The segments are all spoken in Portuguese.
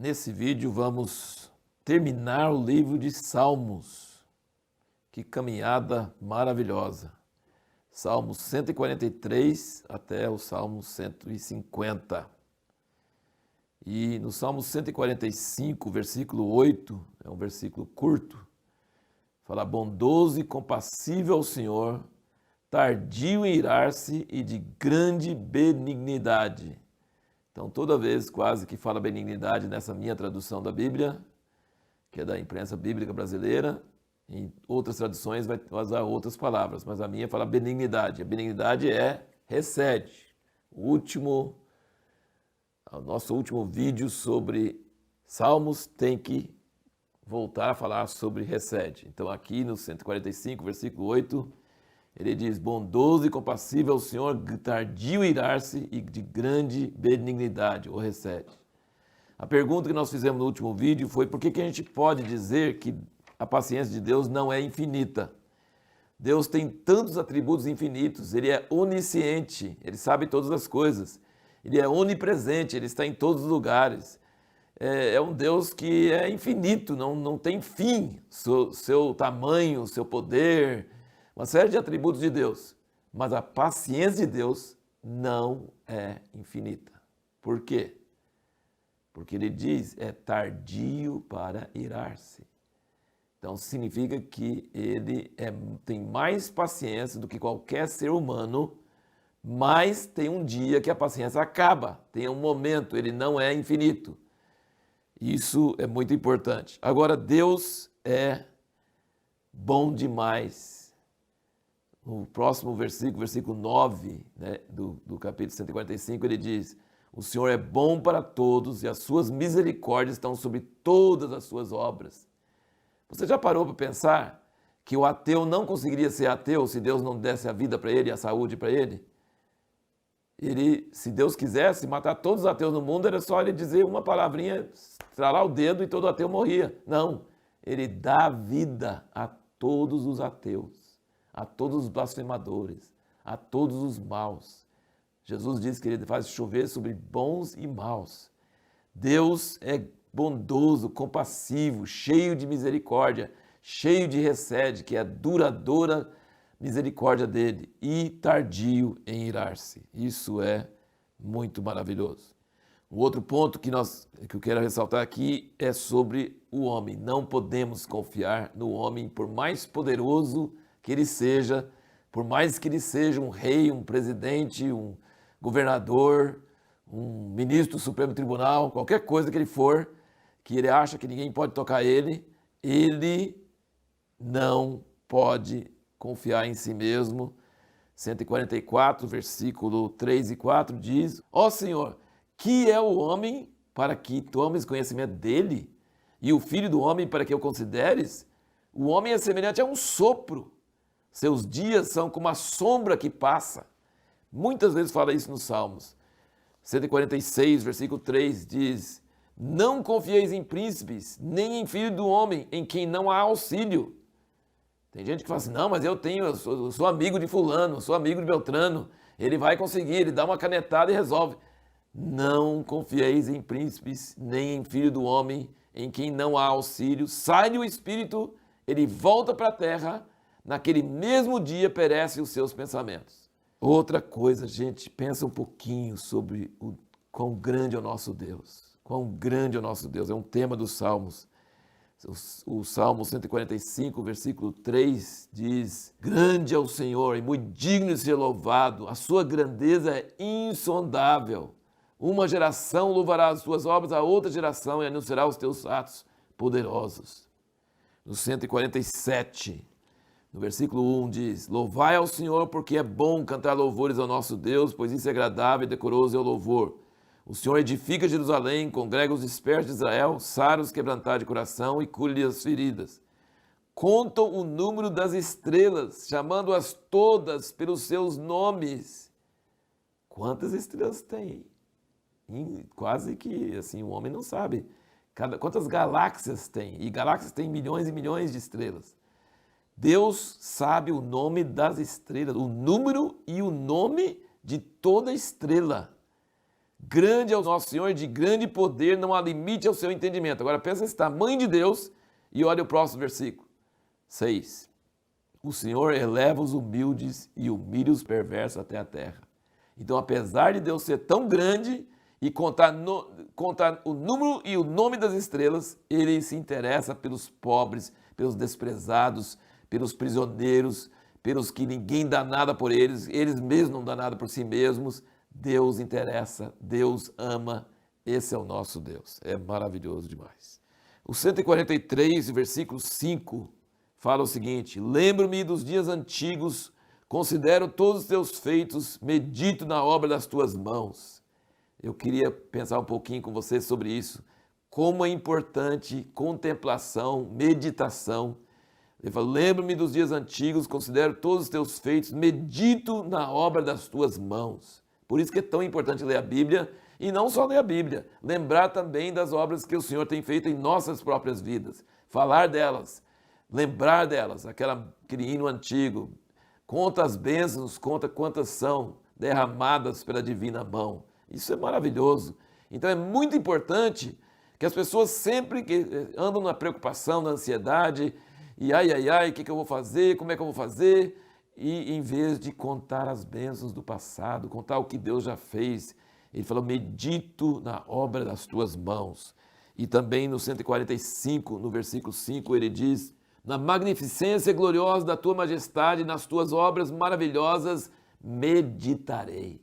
Nesse vídeo vamos terminar o livro de Salmos. Que caminhada maravilhosa. Salmos 143 até o Salmo 150. E no Salmo 145, versículo 8, é um versículo curto, fala: bondoso e compassível ao Senhor, tardio em irar-se e de grande benignidade. Então, toda vez quase que fala benignidade nessa minha tradução da Bíblia, que é da imprensa bíblica brasileira, em outras traduções vai usar outras palavras, mas a minha fala benignidade. A benignidade é recede. O nosso último vídeo sobre Salmos tem que voltar a falar sobre recede. Então, aqui no 145, versículo 8, ele diz: bondoso e compassível ao Senhor, tardio em irar-se e de grande benignidade, ou recede. A pergunta que nós fizemos no último vídeo foi: por que a gente pode dizer que a paciência de Deus não é infinita? Deus tem tantos atributos infinitos, Ele é onisciente, Ele sabe todas as coisas, Ele é onipresente, Ele está em todos os lugares. É um Deus que é infinito, não tem fim, seu tamanho, seu poder, uma série de atributos de Deus. Mas a paciência de Deus não é infinita. Por quê? Porque ele diz, é tardio para irar-se. Então significa que ele tem mais paciência do que qualquer ser humano, mas tem um dia que a paciência acaba, tem um momento, ele não é infinito. Isso é muito importante. Agora, Deus é bom demais. No próximo versículo, versículo 9, né, do capítulo 145, ele diz: o Senhor é bom para todos e as suas misericórdias estão sobre todas as suas obras. Você já parou para pensar que o ateu não conseguiria ser ateu se Deus não desse a vida para ele e a saúde para ele? Se Deus quisesse matar todos os ateus no mundo, era só ele dizer uma palavrinha, estralar o dedo e todo ateu morria. Não, ele dá vida a todos os ateus, a todos os blasfemadores, a todos os maus. Jesus diz que ele faz chover sobre bons e maus. Deus é bondoso, compassivo, cheio de misericórdia, cheio de recede, que é a duradoura misericórdia dele, e tardio em irar-se. Isso é muito maravilhoso. Um outro ponto que eu quero ressaltar aqui é sobre o homem. Não podemos confiar no homem, por mais poderoso que ele seja, por mais que ele seja um rei, um presidente, um governador, um ministro do Supremo Tribunal, qualquer coisa que ele for, que ele acha que ninguém pode tocar ele não pode confiar em si mesmo. 144, versículo 3 e 4 diz: ó Senhor, que é o homem para que tomes conhecimento dele, e o filho do homem para que o consideres? O homem é semelhante a um sopro, seus dias são como a sombra que passa. Muitas vezes fala isso nos Salmos. 146, versículo 3 diz: não confieis em príncipes, nem em filho do homem, em quem não há auxílio. Tem gente que fala assim: não, mas eu sou amigo de fulano, sou amigo de Beltrano, ele vai conseguir, ele dá uma canetada e resolve. Não confieis em príncipes, nem em filho do homem, em quem não há auxílio. Sai-lhe o espírito, ele volta para a terra, naquele mesmo dia perecem os seus pensamentos. Outra coisa, gente, pensa um pouquinho sobre o quão grande é o nosso Deus. Quão grande é o nosso Deus, é um tema dos Salmos. O Salmo 145, versículo 3 diz: grande é o Senhor e muito digno de ser louvado, a sua grandeza é insondável. Uma geração louvará as tuas obras, a outra geração anunciará os teus atos poderosos. No 147, no versículo 1 diz: louvai ao Senhor, porque é bom cantar louvores ao nosso Deus, pois isso é agradável e decoroso é o louvor. O Senhor edifica Jerusalém, congrega os dispersos de Israel, sara os quebrantados de coração e cura-lhe as feridas. Contam o número das estrelas, chamando-as todas pelos seus nomes. Quantas estrelas tem? Quase que assim, o homem não sabe. Quantas galáxias tem? E galáxias têm milhões e milhões de estrelas. Deus sabe o nome das estrelas, o número e o nome de toda estrela. Grande é o nosso Senhor, de grande poder, não há limite ao seu entendimento. Agora pensa nesse tamanho de Deus e olha o próximo versículo. 6. O Senhor eleva os humildes e humilha os perversos até a terra. Então, apesar de Deus ser tão grande e contar o número e o nome das estrelas, Ele se interessa pelos pobres, pelos desprezados, pelos prisioneiros, pelos que ninguém dá nada por eles, eles mesmos não dão nada por si mesmos. Deus interessa, Deus ama, esse é o nosso Deus. É maravilhoso demais. O 143, versículo 5, fala o seguinte: lembro-me dos dias antigos, considero todos os teus feitos, medito na obra das tuas mãos. Eu queria pensar um pouquinho com você sobre isso. Como é importante contemplação, meditação. Ele fala, lembro-me dos dias antigos, considero todos os teus feitos, medito na obra das tuas mãos. Por isso que é tão importante ler a Bíblia, e não só ler a Bíblia, lembrar também das obras que o Senhor tem feito em nossas próprias vidas, falar delas, lembrar delas, aquele hino antigo, conta as bênçãos, conta quantas são derramadas pela divina mão. Isso é maravilhoso. Então é muito importante que as pessoas sempre andam na preocupação, na ansiedade, e o que eu vou fazer, como é que eu vou fazer? E em vez de contar as bênçãos do passado, contar o que Deus já fez, ele falou, medito na obra das tuas mãos. E também no 145, no versículo 5, ele diz, na magnificência gloriosa da tua majestade, nas tuas obras maravilhosas, meditarei.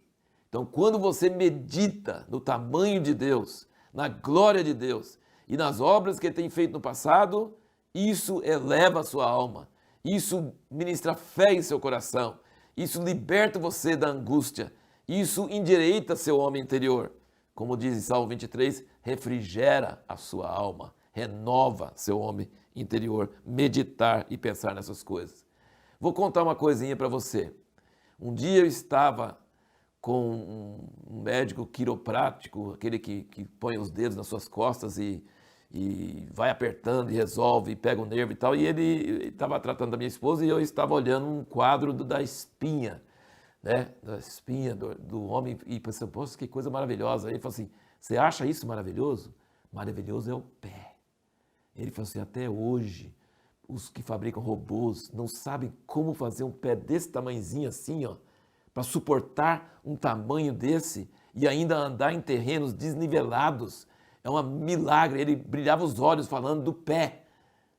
Então, quando você medita no tamanho de Deus, na glória de Deus e nas obras que Ele tem feito no passado, isso eleva a sua alma, isso ministra fé em seu coração, isso liberta você da angústia, isso endireita seu homem interior. Como diz em Salmo 23, refrigera a sua alma, renova seu homem interior, meditar e pensar nessas coisas. Vou contar uma coisinha para você. Um dia eu estava com um médico quiroprático, aquele que põe os dedos nas suas costas e vai apertando e resolve, e pega o nervo e tal. E ele estava tratando da minha esposa e eu estava olhando um quadro da espinha, né? Da espinha do homem e pensei, poxa, que coisa maravilhosa. Aí ele falou assim, você acha isso maravilhoso? Maravilhoso é o pé. Ele falou assim, até hoje, os que fabricam robôs não sabem como fazer um pé desse tamanhozinho assim, ó, para suportar um tamanho desse e ainda andar em terrenos desnivelados. É um milagre. Ele brilhava os olhos falando do pé.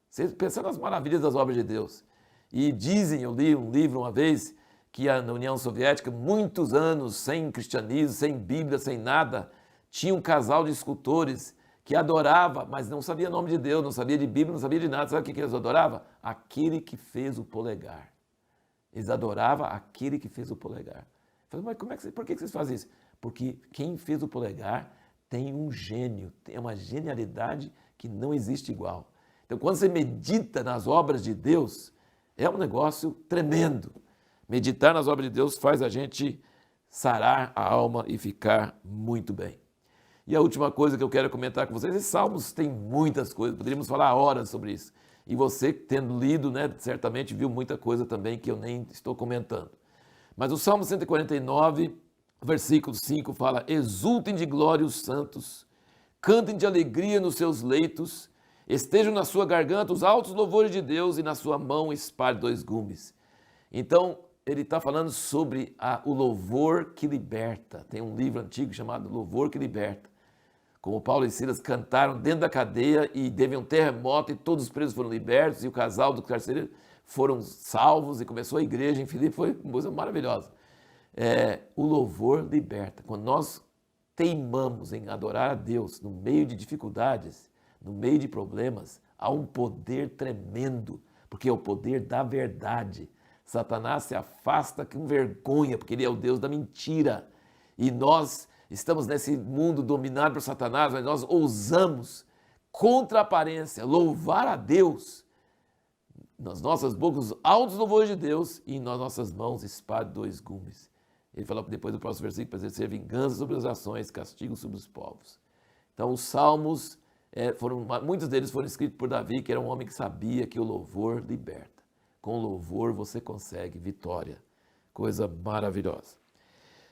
Você pensa nas maravilhas das obras de Deus. E dizem, eu li um livro uma vez, que na União Soviética, muitos anos sem cristianismo, sem Bíblia, sem nada, tinha um casal de escultores que adorava, mas não sabia o nome de Deus, não sabia de Bíblia, não sabia de nada. Sabe o que eles adoravam? Aquele que fez o polegar. Eles adoravam aquele que fez o polegar. Eu falei, mas por que vocês fazem isso? Porque quem fez o polegar tem um gênio, tem uma genialidade que não existe igual. Então, quando você medita nas obras de Deus, é um negócio tremendo. Meditar nas obras de Deus faz a gente sarar a alma e ficar muito bem. E a última coisa que eu quero comentar com vocês, esses salmos têm muitas coisas, poderíamos falar horas sobre isso. E você, tendo lido, né, certamente viu muita coisa também que eu nem estou comentando. Mas o Salmo 149, versículo 5 fala, exultem de glória os santos, cantem de alegria nos seus leitos, estejam na sua garganta os altos louvores de Deus e na sua mão espalhe 2 gumes. Então, ele está falando sobre o louvor que liberta. Tem um livro antigo chamado Louvor que Liberta. Como Paulo e Silas cantaram dentro da cadeia e teve um terremoto e todos os presos foram libertos e o casal do carcereiro foram salvos e começou a igreja em Filipe, foi uma coisa maravilhosa. O louvor liberta. Quando nós teimamos em adorar a Deus no meio de dificuldades, no meio de problemas, há um poder tremendo, porque é o poder da verdade. Satanás se afasta com vergonha, porque ele é o Deus da mentira. E nós estamos nesse mundo dominado por Satanás, mas nós ousamos, contra a aparência, louvar a Deus. Nas nossas bocas, os altos louvores de Deus, e nas nossas mãos, espada 2 gumes. Ele fala depois do próximo versículo, para exercer vingança sobre as ações, castigo sobre os povos. Então, os salmos, muitos deles foram escritos por Davi, que era um homem que sabia que o louvor liberta. Com louvor você consegue vitória. Coisa maravilhosa.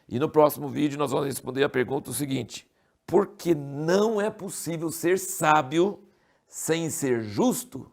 E no próximo vídeo nós vamos responder a pergunta seguinte: por que não é possível ser sábio sem ser justo?